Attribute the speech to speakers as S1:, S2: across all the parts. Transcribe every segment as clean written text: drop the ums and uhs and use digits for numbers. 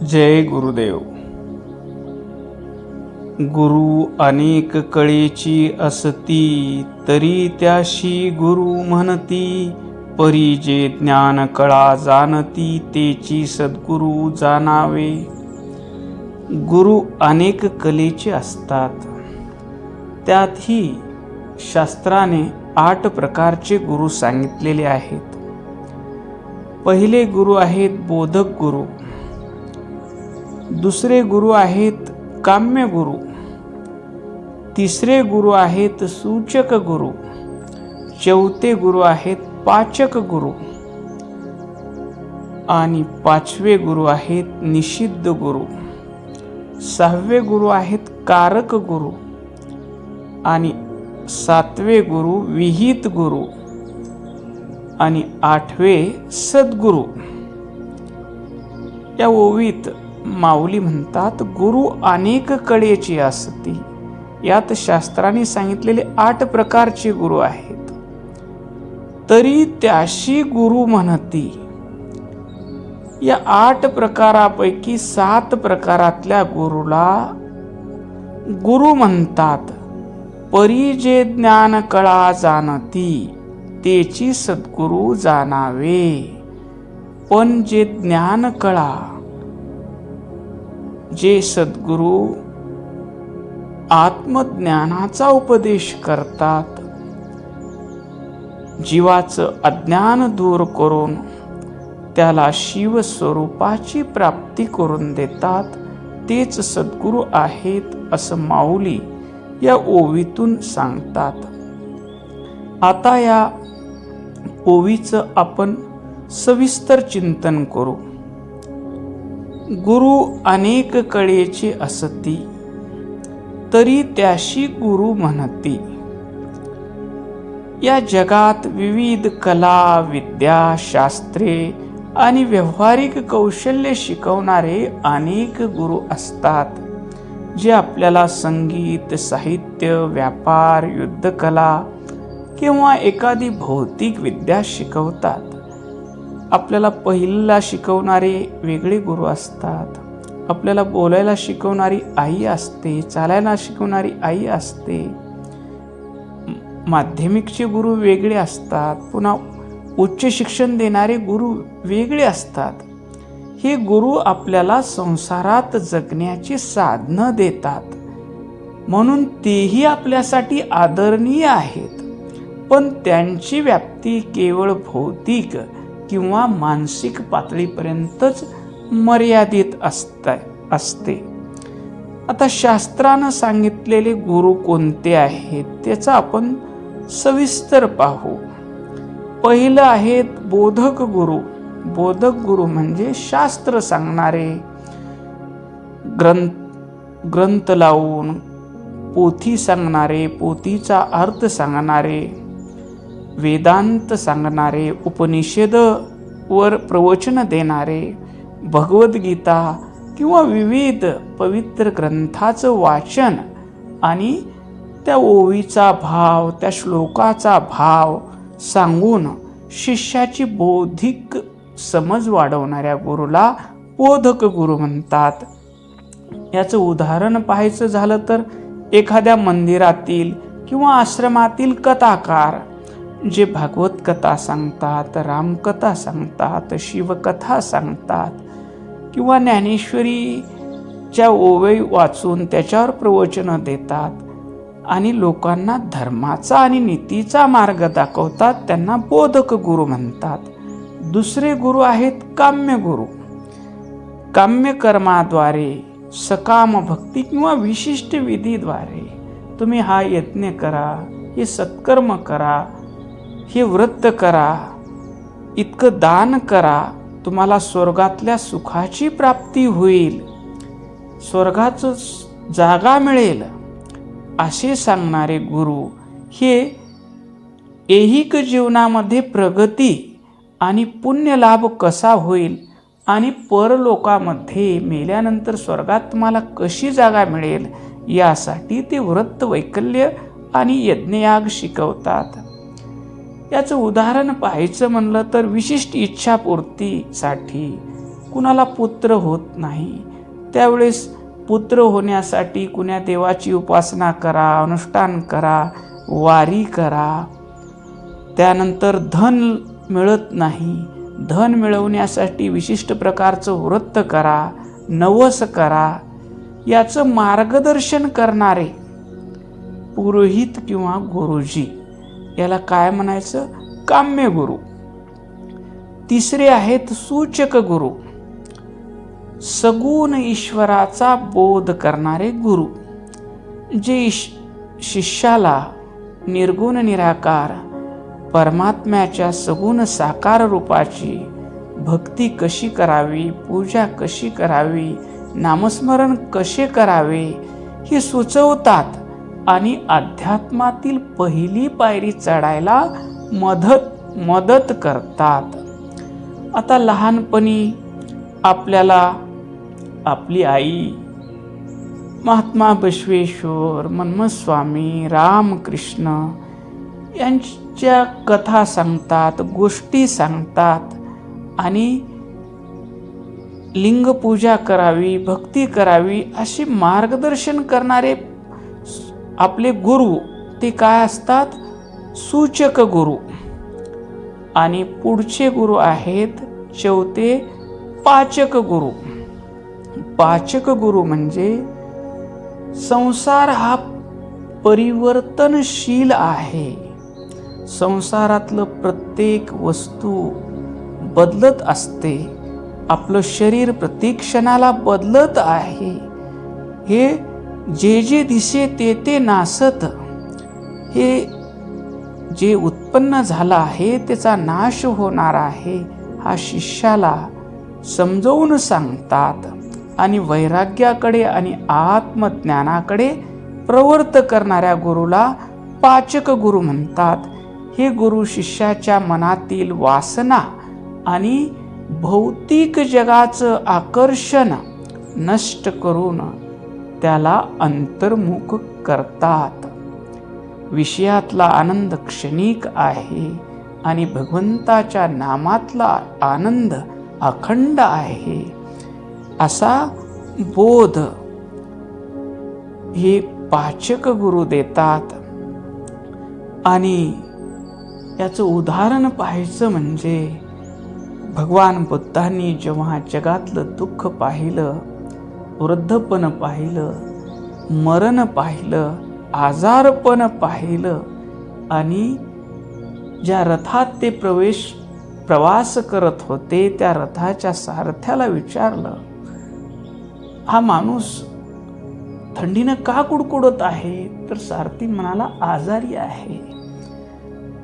S1: जय गुरुदेव. गुरु अनेक कळेची असती, तरी त्याशी गुरु म्हणती. परी जे ज्ञान कळा जाणती, तेची सद्गुरु जाणावे. गुरु अनेक कलेचे असतात. त्यातही शास्त्राने 8 प्रकारचे गुरु सांगितलेले आहेत. पहिले गुरु आहेत बोधक गुरु. दुसरे गुरु आहेत काम्य गुरु. तिसरे गुरु आहेत सूचक गुरु. चौथे गुरु आहेत पाचक गुरु. आणि 5वे गुरु आहेत निषिद्ध गुरु. 6वे गुरु आहेत कारक गुरु. आणि 7वे गुरु विहित गुरु. आणि 8वे सद्गुरु. या ओवीत माऊली म्हणतात, गुरु अनेक कळेची असती. यात शास्त्राने सांगितलेले 8 प्रकारचे गुरु आहेत, तरी त्याशी गुरु म्हणती. या 8 प्रकारापैकी 7 प्रकारातल्या गुरुला गुरु म्हणतात. परी जे ज्ञान कळा जाणती, तेची सद्गुरु जाणावे. पण जे ज्ञान कळा, जे सद्गुरु आत्मज्ञानाचा उपदेश करतात, जीवाचं अज्ञान दूर करून त्याला शिव स्वरूपाची प्राप्ती करून देतात, तेच सद्गुरु आहेत असं माऊली या ओवीतून सांगतात. आता या ओवीचं आपण सविस्तर चिंतन करू. गुरु अनेक कळेची असती, तरी त्याशी गुरु म्हणती. या जगात विविध कला, विद्या, शास्त्रे आणि व्यावहारिक कौशल्य शिकवणारे अनेक गुरु असतात, जे आपल्याला संगीत, साहित्य, व्यापार, युद्धकला किंवा एखादी भौतिक विद्या शिकवतात. आपल्याला पहिला शिकवणारे वेगळे गुरु असतात. आपल्याला बोलायला शिकवणारी आई असते, चालायला शिकवणारी आई असते. माध्यमिकचे गुरु वेगळे असतात, पुन्हा उच्च शिक्षण देणारे गुरु वेगळे असतात. हे गुरु आपल्याला संसारात जगण्याची साधनं देतात, म्हणून तेही आपल्यासाठी आदरणीय आहेत. पण त्यांची व्याप्ती केवळ भौतिक किंवा मानसिक पातळीपर्यंतच मर्यादित असते. आता शास्त्रानं सांगितलेले गुरु कोणते आहेत त्याचा आपण सविस्तर पाहू. पहिलं आहेत बोधक गुरु. बोधक गुरु म्हणजे शास्त्र सांगणारे, ग्रंथ लावून पोथी सांगणारे, पोथीचा अर्थ सांगणारे, वेदांत सांगणारे, उपनिषद वर प्रवचन देणारे, भगवद्गीता किंवा विविध पवित्र ग्रंथाचं वाचन आणि त्या ओवीचा भाव, त्या श्लोकाचा भाव सांगून शिष्याची बौद्धिक समज वाढवणाऱ्या गुरुला बोधक गुरु म्हणतात. याचं उदाहरण पाहायचं झालं तर एखाद्या मंदिरातील किंवा आश्रमातील कथाकार जे भागवत कथा सांगतात, रामकथा सांगतात, शिवकथा सांगतात किंवा ज्ञानेश्वरीच्या ओवी वाचून त्याच्यावर प्रवचनं देतात आणि लोकांना धर्माचा आणि नीतीचा मार्ग दाखवतात, त्यांना बोधक गुरु म्हणतात. दुसरे गुरु आहेत काम्य गुरु. काम्य कर्माद्वारे, सकाम भक्ती किंवा विशिष्ट विधीद्वारे तुम्ही हा यज्ञ करा, हे सत्कर्म करा, हे व्रत करा, इतकं दान करा, तुम्हाला स्वर्गातल्या सुखाची प्राप्ती होईल, स्वर्गाचं जागा मिळेल, असे सांगणारे गुरु हे ऐहिक जीवनामध्ये प्रगती आणि पुण्यलाभ कसा होईल आणि परलोकामध्ये मेल्यानंतर स्वर्गात तुम्हाला कशी जागा मिळेल यासाठी ते व्रत, वैकल्य आणि यज्ञयाग शिकवतात. याचं उदाहरण पाहायचं म्हणलं तर विशिष्ट इच्छापूर्तीसाठी कुणाला पुत्र होत नाही, त्यावेळेस पुत्र होण्यासाठी कुण्या देवाची उपासना करा, अनुष्ठान करा, वारी करा. त्यानंतर धन मिळत नाही, धन मिळवण्यासाठी विशिष्ट प्रकारचं व्रत करा, नवस करा. याचं मार्गदर्शन करणारे पुरोहित किंवा गुरुजी, याला काय म्हणायचं? काम्य गुरु. तिसरे आहेत सूचक गुरु, सगुण ईश्वराचा बोध करणारे गुरु, जे शिष्याला निर्गुण निराकार परमात्म्याच्या सगुण साकार रूपाची भक्ती कशी करावी, पूजा कशी करावी, नामस्मरण कसे करावे हे सुचवतात आणि अध्यात्मातील पहिली पायरी चढायला मदत करतात. आता लहानपणी आपल्याला आपली आई महात्मा बसवेश्वर, मन्मथ स्वामी, रामकृष्ण यांच्या कथा सांगतात, गोष्टी सांगतात आणि लिंगपूजा करावी, भक्ती करावी अशी मार्गदर्शन करणारे आपले गुरु ते काय असतात? सूचक गुरु. आणि पुढचे गुरु आहेत चौथे पाचक गुरु. पाचक गुरु म्हणजे संसार हा परिवर्तनशील आहे, संसारातलं प्रत्येक वस्तू बदलत असते, आपलं शरीर प्रत्येक क्षणाला बदलत आहे. हे जे दिसे ते नासत, हे जे उत्पन्न झालं आहे त्याचा नाश होणार आहे, हा शिष्याला समजवून सांगतात. आणि वैराग्याकडे आणि आत्मज्ञानाकडे प्रवृत्त करणाऱ्या गुरुला पाचक गुरु म्हणतात. हे गुरु शिष्याच्या मनातील वासना आणि भौतिक जगाचं आकर्षण नष्ट करून त्याला अंतर्मुख करतात. विषयातला आनंद क्षणिक आहे आणि भगवंताच्या नामातला आनंद अखंड आहे, असा बोध हे पाचक गुरु देतात. आणि याचं उदाहरण पाहायचं म्हणजे भगवान बुद्धांनी जेव्हा जगातलं दुःख पाहिलं, वृद्धपण पाहिलं, मरण पाहिलं, आजारपण पाहिलं आणि ज्या रथात ते प्रवास करत होते त्या रथाच्या सारथ्याला विचारलं, हा माणूस थंडीनं का कुडकुडत आहे? तर सारथी म्हणाला, आजारी आहे.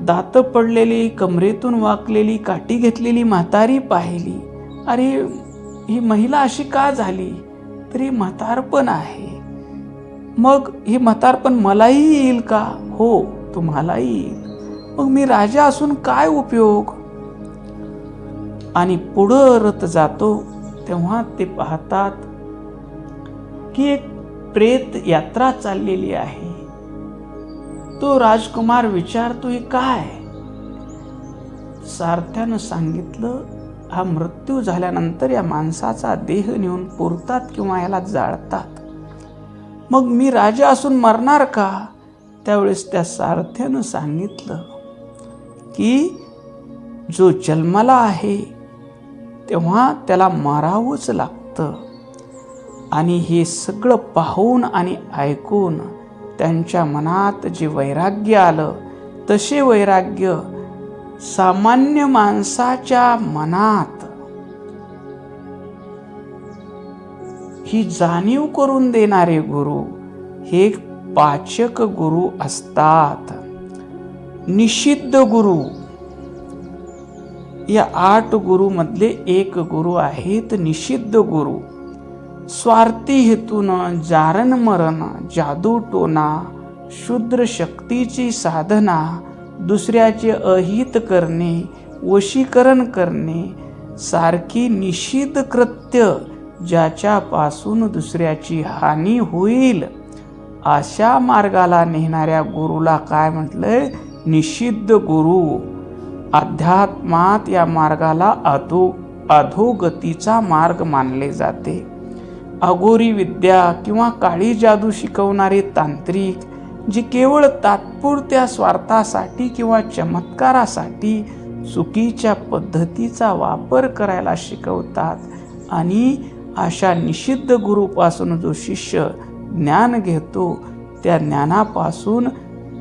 S1: दात पडलेली, कमरेतून वाकलेली, काठी घेतलेली म्हातारी पाहिली. अरे ही महिला अशी का झाली? तरी म्हातारपण आहे. मग हे म्हातारपण मलाही येईल का? हो, तुम्हालाही येईल. मग मी राजा असून काय उपयोग? आणि पुढं रथ जातो तेव्हा ते पाहतात की एक प्रेत यात्रा चाललेली आहे. तो राजकुमार विचारतो, हे काय? सारथ्यानं सांगितलं, हा मृत्यू झाल्यानंतर या माणसाचा देह नेऊन पुरतात किंवा याला जाळतात. मग मी राजा असून मरणार का? त्यावेळेस त्या सारथ्यानं सांगितलं की जो जन्माला आहे तेव्हा त्याला मारावंच लागतं. आणि हे सगळं पाहून आणि ऐकून त्यांच्या मनात जे वैराग्य आलं, तसे वैराग्य सामान्य माणसाच्या मनात ही जाणीव करून देणारे गुरु हे पाचक गुरु असतात. निषिद्ध गुरु, या 8 गुरु मधले एक गुरु आहेत निषिद्ध गुरु. स्वार्थी हेतून जारण मरण, जादू टोना, शूद्र शक्तीची साधना, दुसऱ्याचे अहित करणे, वशीकरण करणे सारखी निषिद्ध कृत्य ज्याच्यापासून दुसऱ्याची हानी होईल, अशा मार्गाला नेणाऱ्या गुरुला काय म्हटलंय? निषिद्ध गुरु. अध्यात्मात या मार्गाला अधोगतीचा मार्ग मानले जाते. अघोरी विद्या किंवा काळी जादू शिकवणारे तांत्रिक जे केवळ तात्पुरत्या स्वार्थासाठी किंवा चमत्कारासाठी चुकीच्या पद्धतीचा वापर करायला शिकवतात आणि अशा निषिद्ध गुरुपासून जो शिष्य ज्ञान घेतो त्या ज्ञानापासून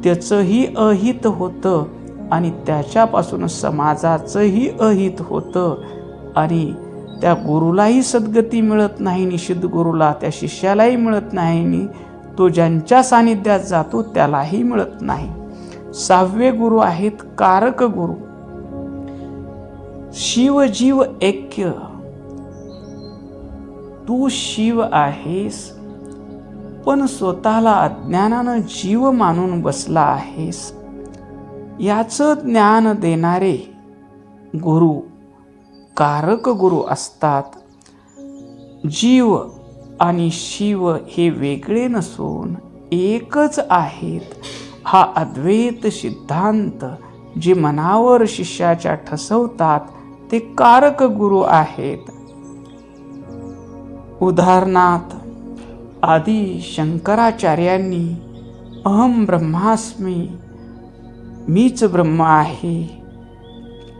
S1: त्याचंही अहित होतं आणि त्याच्यापासून समाजाचंही अहित होतं आणि त्या गुरुलाही सद्गती मिळत नाही, निषिद्ध गुरुला त्या शिष्यालाही मिळत नाही आणि तो ज्यांच्या सानिध्यात जातो त्यालाही मिळत नाही. 6वे गुरु आहेत कारक गुरु. शिव जीव ऐक्य. तू शिव आहेस पण स्वतःला अज्ञानानं जीव मानून बसला आहेस. याचं ज्ञान देणारे गुरु कारक गुरु असतात. जीव आणि शिव हे वेगळे नसून एकच आहेत हा अद्वैत सिद्धांत जे मनावर शिष्याच्या ठसवतात ते कारक गुरु आहेत. उदाहरणार्थ आदि शंकराचार्यांनी अहम ब्रह्मास्मी, मीच ब्रह्म आहे,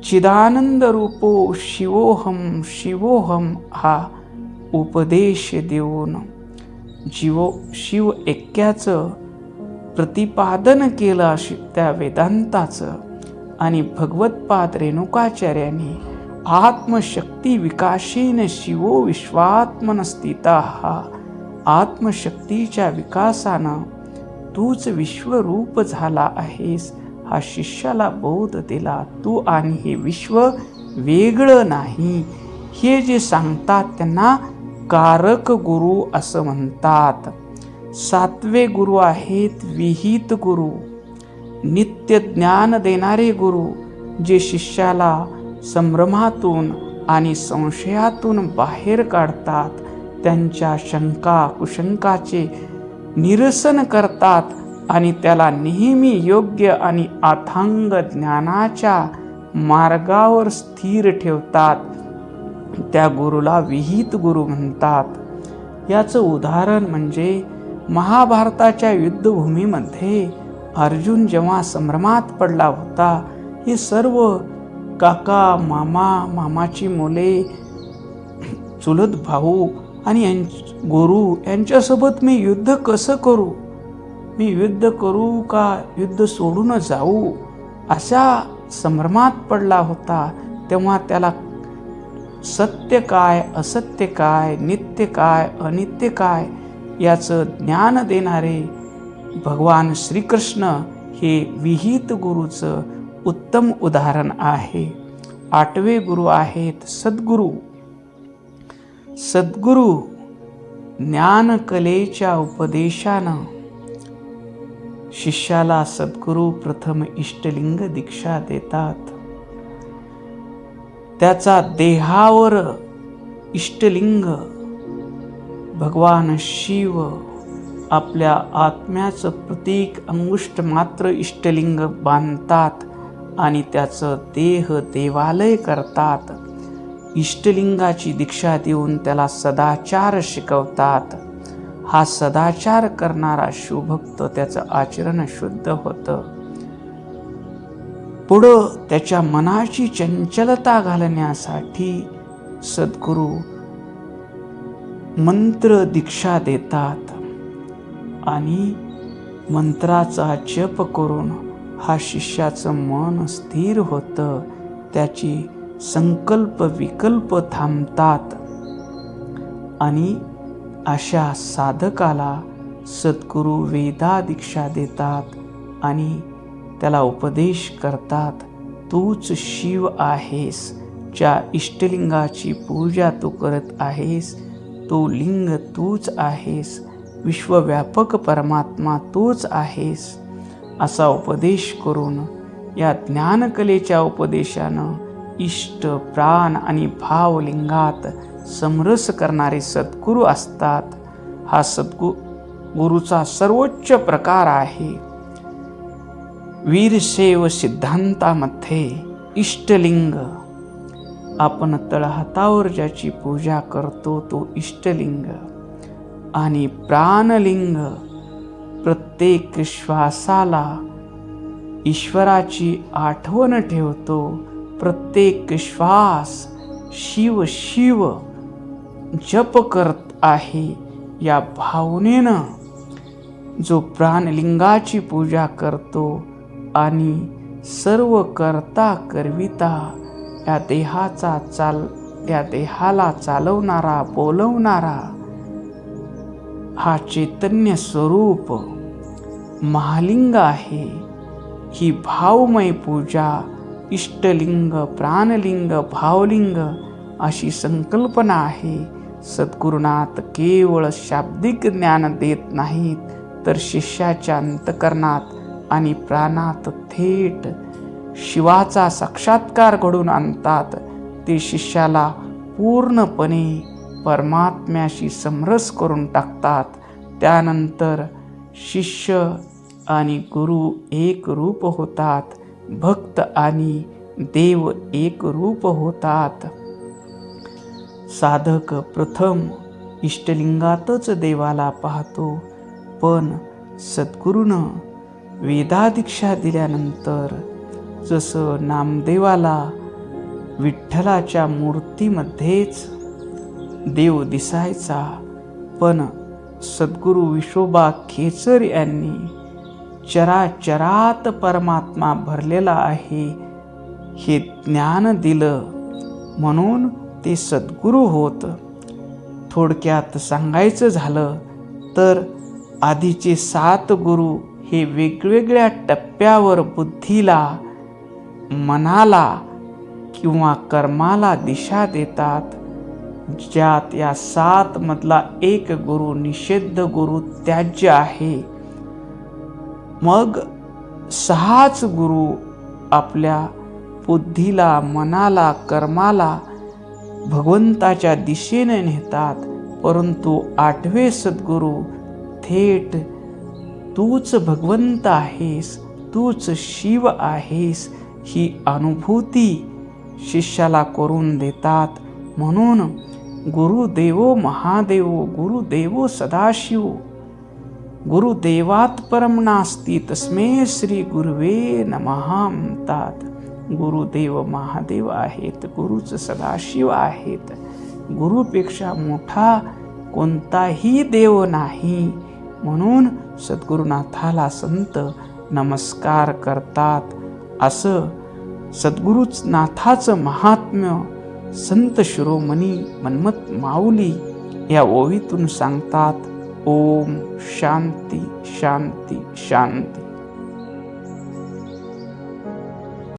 S1: चिदानंद रूपो शिवोहम शिवोहम हा उपदेश देऊन शिव ऐक्याचं प्रतिपादन केलं त्या वेदांताचं. आणि भगवत्पाद रेणुकाचार्यांनी आत्मशक्ती विकासेन शिवो विश्वात्मन स्थिता हा आत्मशक्तीच्या विकासानं तूच विश्वरूप झाला आहेस हा शिष्याला बोध दिला. तू आणि हे विश्व वेगळं नाही हे जे सांगतात त्यांना कारक गुरु असं म्हणतात. 7वे गुरु आहेत विहित गुरु. नित्य ज्ञान देणारे गुरु जे शिष्याला संभ्रमातून आणि संशयातून बाहेर काढतात, त्यांच्या शंका कुशंकाचे निरसन करतात आणि त्याला नेहमी योग्य आणि अथांग ज्ञानाच्या मार्गावर स्थिर ठेवतात. त्या गुरुला विहित गुरु म्हणतात. याचं उदाहरण म्हणजे महाभारताच्या युद्धभूमीमध्ये अर्जुन जेव्हा संभ्रमात पडला होता, हे सर्व काका मामा मामाची मुले चुलत भाऊ आणि गुरु यांच्यासोबत मी युद्ध कसं करू, मी युद्ध करू का युद्ध सोडून जाऊ अशा संभ्रमात पडला होता. तेव्हा त्याला सत्य काय असत्य काय, नित्य काय अनित्य काय याचं ज्ञान देणारे भगवान श्रीकृष्ण हे विहित गुरुचं उत्तम उदाहरण आहे. 8वे गुरु आहेत सद्गुरू. सद्गुरू ज्ञानकलेच्या उपदेशानं शिष्याला सद्गुरू प्रथम इष्टलिंग दीक्षा देतात. त्याचा देहावर इष्टलिंग भगवान शिव आपल्या आत्म्याचं प्रतीक अंगुष्ठ मात्र इष्टलिंग बांधतात आणि त्याचं देह देवालय करतात. इष्टलिंगाची दीक्षा देऊन त्याला सदाचार शिकवतात. हा सदाचार करणारा शिवभक्त त्याचं आचरण शुद्ध होतं. पुढं त्याच्या मनाची चंचलता घालण्यासाठी सद्गुरू मंत्र दीक्षा देतात आणि मंत्राचा जप करून हा शिष्याचं मन स्थिर होतं. त्याची संकल्प विकल्प थांबतात आणि अशा साधकाला सद्गुरू वेदा दीक्षा देतात आणि त्याला उपदेश करतात. तूच शिव आहेस, ज्या इष्टलिंगाची पूजा तू करत आहेस तो लिंग तूच आहेस, विश्वव्यापक परमात्मा तूच आहेस असा उपदेश करून या ज्ञानकलेच्या उपदेशानं इष्ट प्राण आणि भावलिंगात समरस करणारे सद्गुरू असतात. हा गुरुचा सर्वोच्च प्रकार आहे. वीरशैव सिद्धांतामध्ये इष्टलिंग आपण तळहातावर ज्याची पूजा करतो तो इष्टलिंग आणि प्राणलिंग प्रत्येक श्वासाला ईश्वराची आठवण ठेवतो. प्रत्येक श्वास शिव शिव जप करत आहे या भावनेनं जो प्राणलिंगाची पूजा करतो आणि सर्व करता करविता या देहाला चालवणारा बोलवणारा हा चैतन्य स्वरूप महालिंग आहे. ही भावमय पूजा इष्टलिंग प्राणलिंग भावलिंग अशी संकल्पना आहे. सद्गुरुनाथ केवळ शाब्दिक ज्ञान देत नाहीत, तर शिष्याच्या अंतकरणात आणि प्राणात थेट शिवाचा साक्षात्कार घडून आणतात. ते शिष्याला पूर्णपणे परमात्म्याशी समरस करून टाकतात. त्यानंतर शिष्य आणि गुरु एक रूप होतात. भक्त आणि देव एक रूप होतात. साधक प्रथम इष्टलिंगातच देवाला पाहतो, पण सद्गुरूनं वेदादीक्षा दिल्यानंतर जसं नामदेवाला विठ्ठलाच्या मूर्तीमध्येच देव दिसायचा, पण सद्गुरू विश्वोबा खेचर यांनी चराचरात परमात्मा भरलेला आहे हे ज्ञान दिलं, म्हणून ते सद्गुरू होत. थोडक्यात सांगायचं झालं तर आधीचे 7 गुरु हे वेगवेगळ्या टप्प्यावर बुद्धीला, मनाला किंवा कर्माला दिशा देतात. ज्यात या 7 मधला एक गुरु निषिद्ध गुरु त्याज्य आहे. मग 6च गुरु आपल्या बुद्धीला, मनाला, कर्माला भगवंताच्या दिशेने नेतात. परंतु 8वे सद्गुरू थेट तूच भगवंत आहेस, तूच शिव आहेस ही अनुभूती शिष्याला करून देतात. म्हणून गुरुदेवो महादेवो गुरुदेवो सदाशिव गुरुदेवात परम नास्ति तस्मै श्री गुरुवे नमः म्हणतात. गुरुदेव महादेव आहेत, गुरुच सदाशिव आहेत. गुरुपेक्षा मोठा कोणताही देव नाही. म्हणून सद्गुरुनाथाला संत नमस्कार करतात. असं सद्गुरुच नाथाचं महात्म्य संत शिरोमणी मन्मथ माऊली या ओवीतून सांगतात. ओम शांती शांती शांती.